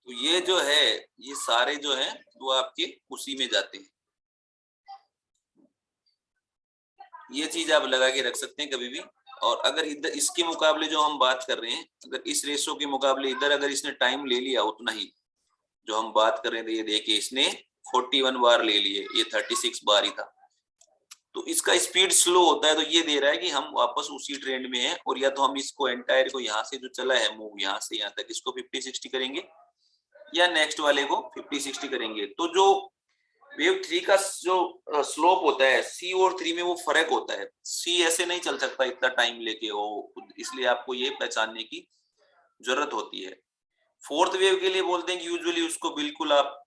तो ये जो है, ये सारे जो है वो आपके उसी में जाते हैं। ये चीज आप लगा के रख सकते हैं कभी भी। और अगर इधर इसके मुकाबले जो हम बात कर रहे हैं, अगर इस रेशो के मुकाबले इधर अगर इसने टाइम ले लिया उतना ही जो हम बात कर रहे थे, ये देखिए इसने 41 बार ले लिए, ये 36 बार ही था। तो इसका स्पीड स्लो होता है, तो ये दे रहा है कि हम वापस उसी ट्रेंड में हैं। और या तो हम इसको एंटायर को यहाँ से जो चला है मूव, यहाँ से यहाँ तक इसको 50-60 करेंगे, या नेक्स्ट वाले को 50-60 करेंगे। तो जो वेव 3 का जो स्लोप होता है सी और 3 में, वो फर्क होता है। सी ऐसे नहीं चल सकता इतना टाइम लेके, वो इसलिए आपको ये पहचानने की जरूरत होती है। फोर्थ वेव के लिए बोलते हैं कि यूजुअली उसको बिल्कुल आप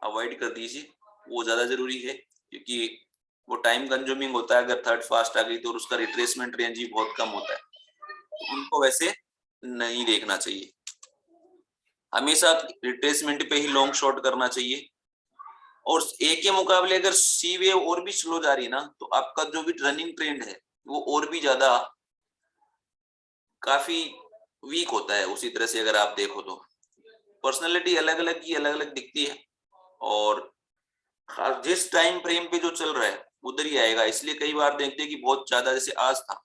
अवॉइड कर दीजिए, वो ज्यादा जरूरी है, क्योंकि वो टाइम कंज्यूमिंग होता है। अगर थर्ड फास्ट आ गई तो उसका रिट्रेसमेंट रेंज ही बहुत कम होता है, तो उनको वैसे नहीं देखना चाहिए। हमेशा रिट्रेसमेंट पे ही लॉन्ग शॉट करना चाहिए। और ए के मुकाबले अगर सी वेव और भी स्लो जा रही है ना, तो आपका जो भी रनिंग ट्रेंड है वो और भी ज्यादा काफी वीक होता है। उसी तरह से अगर आप देखो तो पर्सनैलिटी अलग अलग की अलग अलग दिखती है, और जिस टाइम फ्रेम पे जो चल रहा है उधर ही आएगा। इसलिए कई बार देखते हैं कि बहुत ज्यादा, जैसे आज था,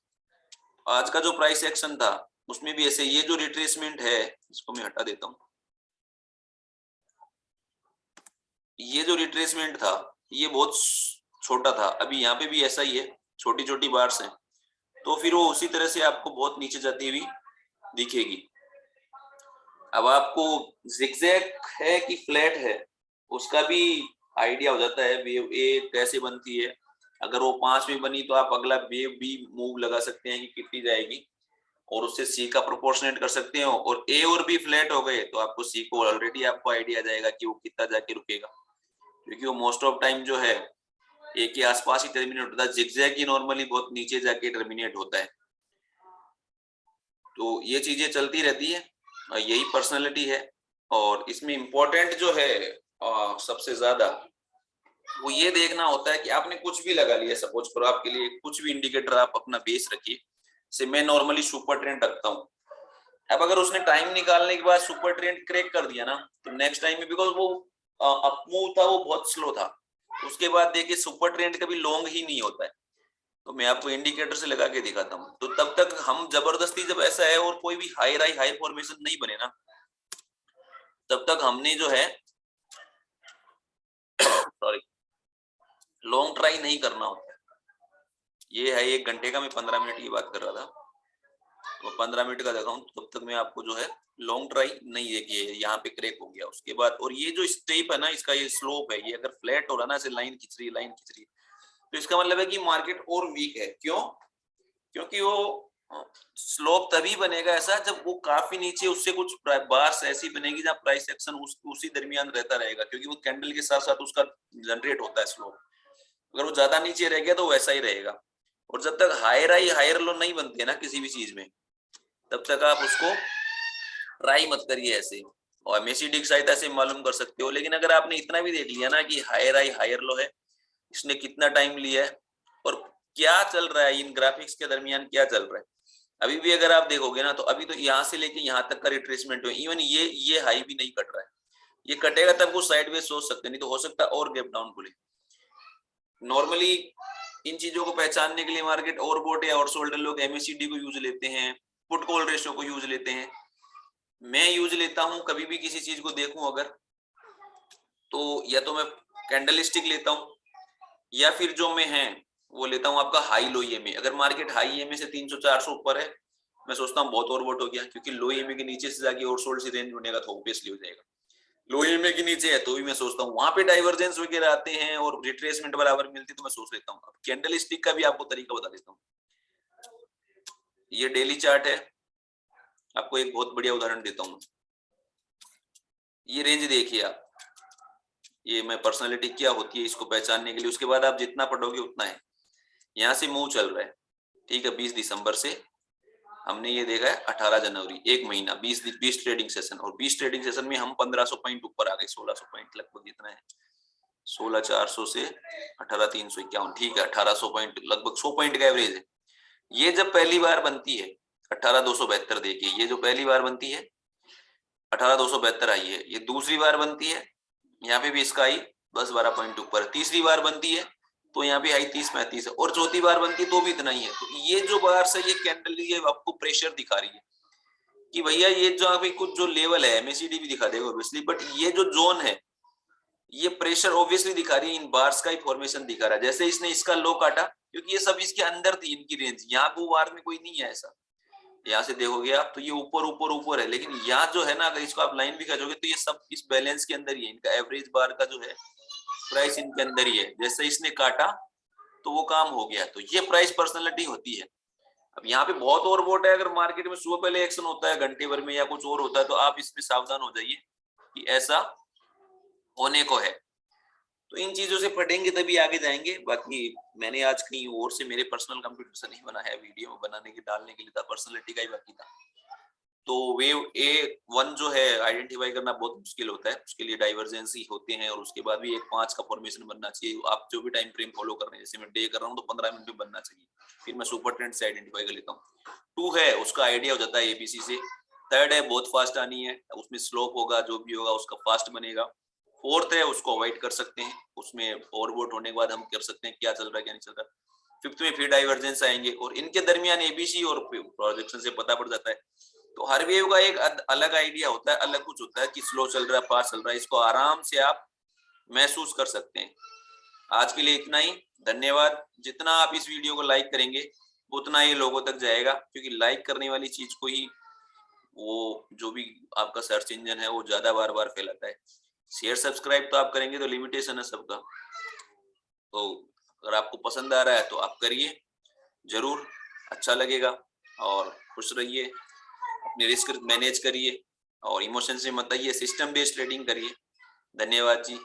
आज का जो प्राइस एक्शन था उसमें भी ऐसे, ये जो रिट्रेसमेंट है इसको मैं हटा देता हूँ, ये जो रिट्रेसमेंट था ये बहुत छोटा था। अभी यहाँ पे भी ऐसा ही है, छोटी छोटी बार्स हैं, तो फिर वो उसी तरह से आपको बहुत नीचे जाती हुई दिखेगी। अब आपको जिगजैग है कि फ्लैट है उसका भी आइडिया हो जाता है वेव ए कैसे बनती है। अगर वो 5 में बनी तो आप अगला वेव बी मूव लगा सकते हैं कि कितनी जाएगी, और उससे सी का प्रोपोर्शनेट कर सकते हो। और ए और बी फ्लैट हो गए तो आपको सी को ऑलरेडी आपको आइडिया जाएगा कि वो कितना जाके रुकेगा, क्योंकि वो मोस्ट ऑफ टाइम जो है ए के आसपास ही टर्मिनेट होता है। जिगजैग ही नॉर्मली बहुत नीचे जाके टर्मिनेट होता है। तो ये चीजें चलती रहती है, यही पर्सनालिटी है। और इसमें इम्पोर्टेंट जो है सबसे ज्यादा वो ये देखना होता है कि आपने कुछ भी लगा लिया, सपोज करो आपके लिए कुछ भी इंडिकेटर आप अपना बेस रखिए। से मैं नॉर्मली सुपर ट्रेंड रखता हूँ। अब अगर उसने टाइम निकालने के बाद सुपर ट्रेंड क्रैक कर दिया ना, तो नेक्स्ट टाइम में, बिकॉज वो अप मूव था वो बहुत स्लो था, उसके बाद देखिए सुपर ट्रेंड कभी लॉन्ग ही नहीं होता है। तो मैं आपको इंडिकेटर से लगा के दिखाता हूँ। तो तब तक हम जबरदस्ती, जब ऐसा है और कोई भी हाई फॉर्मेशन नहीं बने ना, तब तक हमने जो है सॉरी लॉन्ग ट्राई नहीं करना होता है। ये है 1 घंटे का, मैं 15 मिनट की बात कर रहा था, तो 15 मिनट का दिखाऊं तब तक मैं आपको जो है लॉन्ग ट्राई नहीं, देखिए यहाँ पे क्रैक हो गया उसके बाद। और ये जो स्टेप है ना, इसका ये स्लोप है, ये अगर फ्लैट हो रहा ना, ऐसे लाइन खिंच रही, तो इसका मतलब है कि मार्केट और वीक है। क्यों? क्योंकि वो स्लोप तभी बनेगा ऐसा जब वो काफी नीचे, उससे कुछ बार्स ऐसी बनेगी जहाँ प्राइस एक्शन उसी दरमियान रहता रहेगा, क्योंकि वो कैंडल के साथ साथ उसका जनरेट होता है स्लोप। अगर वो ज्यादा नीचे रह गया तो वैसा ही रहेगा। और जब तक हायर लो नहीं बनते ना किसी भी चीज में, तब तक आप उसको ट्राई मत करिए ऐसे। और एमएसीडी की सहायता से मालूम कर सकते हो। लेकिन अगर आपने इतना भी देख लिया ना कि हायर लो है, इसने कितना टाइम लिया है और क्या चल रहा है, इन ग्राफिक्स के दरमियान क्या चल रहा है, अभी भी अगर आप देखोगे ना, तो अभी तो यहाँ से लेके यहाँ तक का रिट्रेसमेंट है। इवन ये हाई भी नहीं कट रहा है। ये कटेगा तब वो साइडवेज सोच सकते, नहीं तो हो सकता है और गैप डाउन खुले। नॉर्मली इन चीजों को पहचानने के लिए मार्केट ओवरबॉट या ओवरसोल्ड, लोग एमएसीडी को यूज लेते हैं, पुट कॉल रेशियो को यूज लेते हैं। मैं यूज लेता हूं कभी भी किसी चीज को देखूं अगर, तो या तो मैं कैंडल स्टिक लेता हूं, या फिर जो मैं है वो लेता हूं आपका हाई लो ईएमए। अगर मार्केट हाई ईएमए से 300-400 ऊपर है, मैं सोचता हूँ बहुत ओवरबॉट हो गया, क्योंकि लो ईएमए के नीचे से जाके ओवरसोल्ड से रेंज बनेगा तो ऑब्वियसली हो जाएगा। लो ईएमए के नीचे है तो भी मैं सोचता हूँ वहां पे डाइवर्जेंस वगैरह आते हैं और रिट्रेसमेंट बराबर मिलती है, तो मैं सोच लेता हूँ। अब कैंडल स्टिक का भी आपको तरीका बता देता हूँ। ये डेली चार्ट है, आपको एक बहुत बढ़िया उदाहरण देता हूँ। ये रेंज देखिए आप, ये मैं पर्सनालिटी क्या होती है इसको पहचानने के लिए, उसके बाद आप जितना पढ़ोगे उतना है। यहाँ से मूव चल रहा है, ठीक है, 20 दिसंबर से हमने ये देखा है 18 जनवरी, एक महीना, 20 ट्रेडिंग सेशन। और 20 ट्रेडिंग सेशन में हम 1500 पॉइंट ऊपर आ गए, 1600 पॉइंट लगभग इतना है, 16,400 से 18,351, ठीक है, 1800 पॉइंट, लगभग 100 पॉइंट का एवरेज है। ये जब पहली बार बनती है 18,272, देखिए ये जो पहली बार बनती है 18,272 आई है, ये दूसरी बार बनती है, यहाँ पे भी इसका आई 10-12 पॉइंट ऊपर, तीसरी बार बनती है तो यहाँ पे आई 30-35 है, और चौथी बार बनती है तो भी इतना ही है। तो ये जो बार से ये कैंडल ये आपको प्रेशर दिखा रही है कि भैया ये जो अभी कुछ जो लेवल है, एमएसीडी भी दिखा देगा ऑब्वियसली, बट ये जो जोन है ये प्रेशर ऑब्वियसली दिखा रही है, इन बार्स का ही फॉर्मेशन दिखा रहा है। जैसे इसने इसका लो काटा, क्योंकि ये सब इसके अंदर थी इनकी रेंज, यहाँ पे बार में कोई नहीं है ऐसा, यहाँ से देखोगे आप तो ये ऊपर ऊपर ऊपर है, लेकिन यहाँ जो है ना अगर इसको आप लाइन भी खींचोगे तो ये सब इस बैलेंस के अंदर ही है, इनका एवरेज बार का जो है प्राइस इनके अंदर ही है। जैसे इसने काटा तो वो काम हो गया, तो ये प्राइस पर्सनैलिटी होती है। अब यहाँ पे बहुत ओवरबॉट है, अगर मार्केट में सुबह पहले एक्शन होता है घंटे भर में या कुछ और होता है तो आप इसमें सावधान हो जाइए कि ऐसा होने को है। तो इन चीजों से पढ़ेंगे तभी आगे जाएंगे। बाकी मैंने आज कहीं और से मेरे पर्सनल कंप्यूटर से नहीं बना है, वीडियो में बनाने के डालने के लिए था, पर्सनैलिटी का ही बाकी था। तो वेव A1 जो है आइडेंटिफाई करना बहुत मुश्किल होता है, उसके लिए डाइवर्जेंसी होते हैं, और उसके बाद भी एक 5 का फॉर्मेशन बनना चाहिए। आप जो भी टाइम फ्रेम फॉलो कर रहे हैं, जैसे मैं डे कर रहा हूँ तो 15 मिनट में बनना चाहिए, फिर मैं सुपर ट्रेंड से आइडेंटिफाई कर लेता हूँ। 2 है उसका आइडिया हो जाता है एबीसी से। 3rd है बहुत फास्ट आनी है, उसमें स्लोप होगा, जो भी होगा उसका फास्ट बनेगा। 4th है उसको अवॉइड कर सकते हैं, उसमें ओवरबोट होने के बाद हम कर सकते हैं क्या चल रहा है क्या नहीं चल रहा। 5th में फिर डाइवर्जेंस आएंगे, और इनके दरमियान एबीसी और प्रोजेक्शन से पता पड़ जाता है। तो हर वेव का एक अलग आइडिया होता है, अलग कुछ होता है कि स्लो चल रहा है फास्ट चल रहा है, इसको आराम से आप महसूस कर सकते हैं। आज के लिए इतना ही, धन्यवाद। जितना आप इस वीडियो को लाइक करेंगे उतना ही लोगों तक जाएगा, क्योंकि लाइक करने वाली चीज को ही वो जो भी आपका सर्च इंजन है वो ज्यादा बार बार फैलाता है। शेयर सब्सक्राइब तो आप करेंगे तो लिमिटेशन है सबका, तो अगर आपको पसंद आ रहा है तो आप करिए जरूर, अच्छा लगेगा। और खुश रहिए, अपने रिस्क मैनेज करिए, और इमोशन से मत आइए, सिस्टम बेस्ड ट्रेडिंग करिए। धन्यवाद जी।